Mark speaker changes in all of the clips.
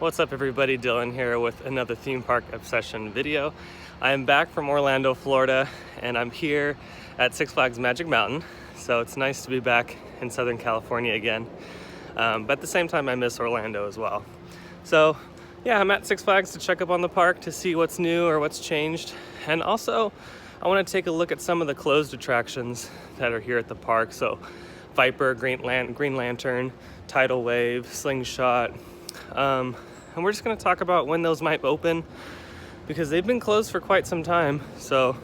Speaker 1: What's up everybody, Dylan here with another theme park obsession video. I'm back from Orlando, Florida, and I'm here at Six Flags Magic Mountain. So it's nice to be back in Southern California again. But at the same time, I miss Orlando as well. So yeah, I'm at Six Flags to check up on the park to see what's new or what's changed. And also, I want to take a look at some of the closed attractions that are here at the park. So Viper, Green Lantern, Tidal Wave, Slingshot. And we're just going to talk about when those might open because they've been closed for quite some time. So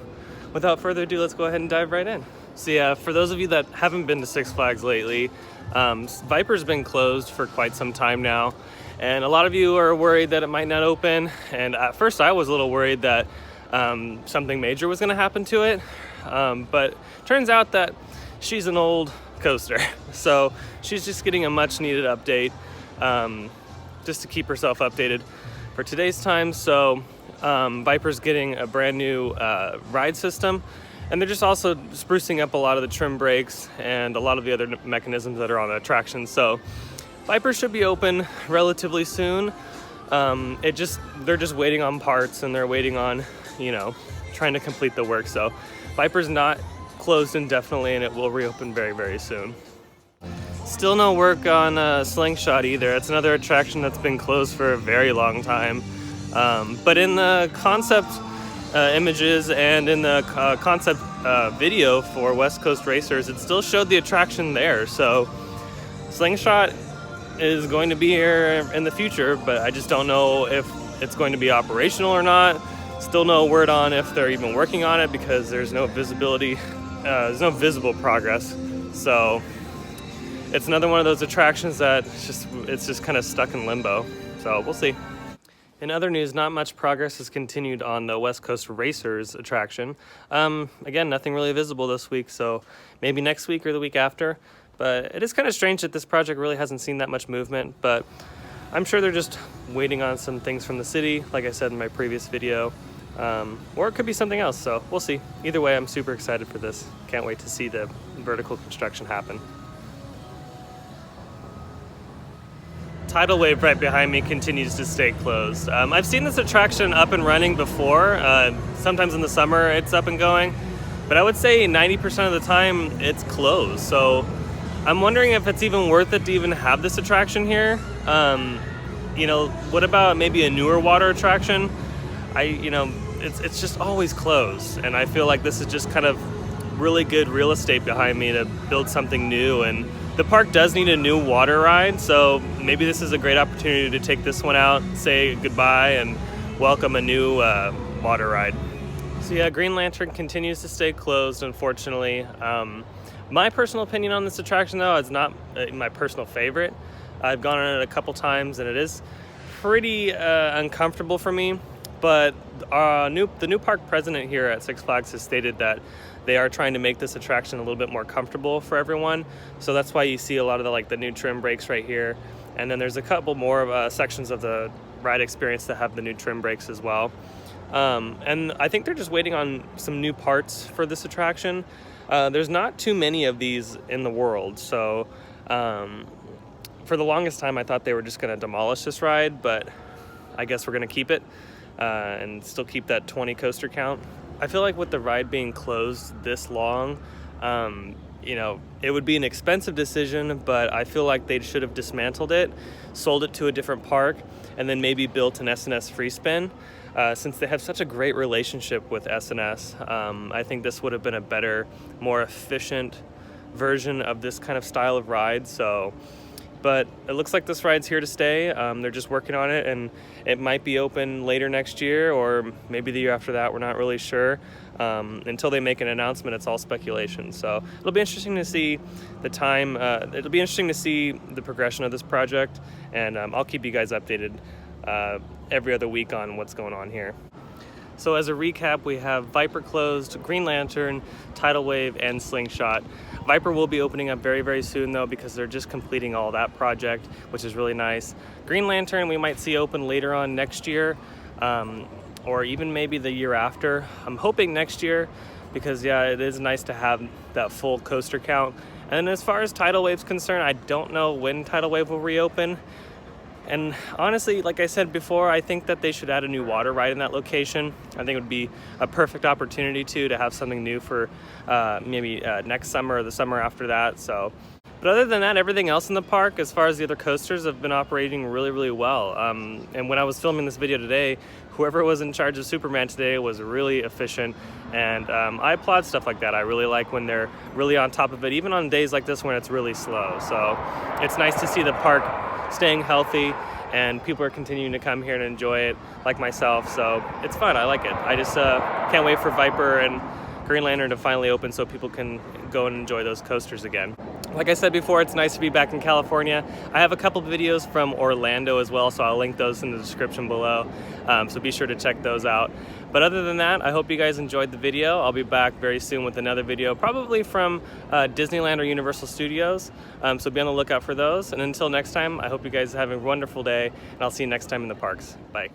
Speaker 1: without further ado, let's go ahead and dive right in. So yeah, for those of you that haven't been to Six Flags lately, Viper's been closed for quite some time now. And a lot of you are worried that it might not open. And at first I was a little worried that something major was going to happen to it. But turns out that she's an old coaster. So she's just getting a much needed update. Just to keep herself updated for today's time. So Viper's getting a brand new ride system, and they're just also sprucing up a lot of the trim brakes and a lot of the other mechanisms that are on the attraction. So Viper should be open relatively soon. They're just waiting on parts, and they're waiting on, trying to complete the work. So Viper's not closed indefinitely, and it will reopen very, very soon. Still no work on Slingshot either. It's another attraction that's been closed for a very long time. But in the concept images and in the concept video for West Coast Racers, it still showed the attraction there. So Slingshot is going to be here in the future, but I just don't know if it's going to be operational or not. Still no word on if they're even working on it because there's no visibility, there's no visible progress. So it's another one of those attractions that it's just kind of stuck in limbo. So we'll see. In other news, not much progress has continued on the West Coast Racers attraction. Again, nothing really visible this week, so maybe next week or the week after. But it is kind of strange that this project really hasn't seen that much movement, but I'm sure they're just waiting on some things from the city, like I said in my previous video. Or it could be something else, so we'll see. Either way, I'm super excited for this. Can't wait to see the vertical construction happen. Tidal Wave right behind me continues to stay closed. I've seen this attraction up and running before. Sometimes in the summer it's up and going, but I would say 90% of the time it's closed. So I'm wondering if it's even worth it to even have this attraction here. What about maybe a newer water attraction? It's just always closed, and I feel like this is just kind of really good real estate behind me to build something new. And the park does need a new water ride, so maybe this is a great opportunity to take this one out, say goodbye, and welcome a new water ride. So yeah, Green Lantern continues to stay closed, unfortunately. My personal opinion on this attraction, though, is not my personal favorite. I've gone on it a couple times, and it is pretty uncomfortable for me. But the new park president here at Six Flags has stated that they are trying to make this attraction a little bit more comfortable for everyone. So that's why you see a lot of the new trim brakes right here. And then there's a couple more sections of the ride experience that have the new trim brakes as well. And I think they're just waiting on some new parts for this attraction. There's not too many of these in the world. So for the longest time, I thought they were just going to demolish this ride, but I guess we're going to keep it and still keep that 20 coaster count. I feel like with the ride being closed this long, it would be an expensive decision, but I feel like they should have dismantled it, sold it to a different park, and then maybe built an S&S free spin. Since they have such a great relationship with S&S, I think this would have been a better, more efficient version of this kind of style of ride. But it looks like this ride's here to stay. They're just working on it, and it might be open later next year or maybe the year after that. We're not really sure. Until they make an announcement, it's all speculation. So it'll be interesting to see the time. It'll be interesting to see the progression of this project, and I'll keep you guys updated every other week on what's going on here. So as a recap, we have Viper closed, Green Lantern, Tidal Wave, and Slingshot. Viper will be opening up very, very soon though, because they're just completing all that project, which is really nice. Green Lantern we might see open later on next year, or even maybe the year after. I'm hoping next year, because yeah, it is nice to have that full coaster count. And as far as Tidal Wave's concerned, I don't know when Tidal Wave will reopen. And honestly, like I said before, I think that they should add a new water ride in that location. I think it would be a perfect opportunity to have something new for maybe next summer or the summer after that. So, but other than that, everything else in the park, as far as the other coasters, have been operating really, really well. And when I was filming this video today, whoever was in charge of Superman today was really efficient, and I applaud stuff like that. I really like when they're really on top of it, even on days like this when it's really slow. So it's nice to see the park staying healthy and people are continuing to come here and enjoy it, like myself. So it's fun. I like it. I just can't wait for Viper and Green Lantern to finally open so people can go and enjoy those coasters again. Like I said before, it's nice to be back in California. I have a couple videos from Orlando as well, so I'll link those in the description below. So be sure to check those out. But other than that, I hope you guys enjoyed the video. I'll be back very soon with another video, probably from Disneyland or Universal Studios. So be on the lookout for those. And until next time, I hope you guys have a wonderful day, and I'll see you next time in the parks. Bye.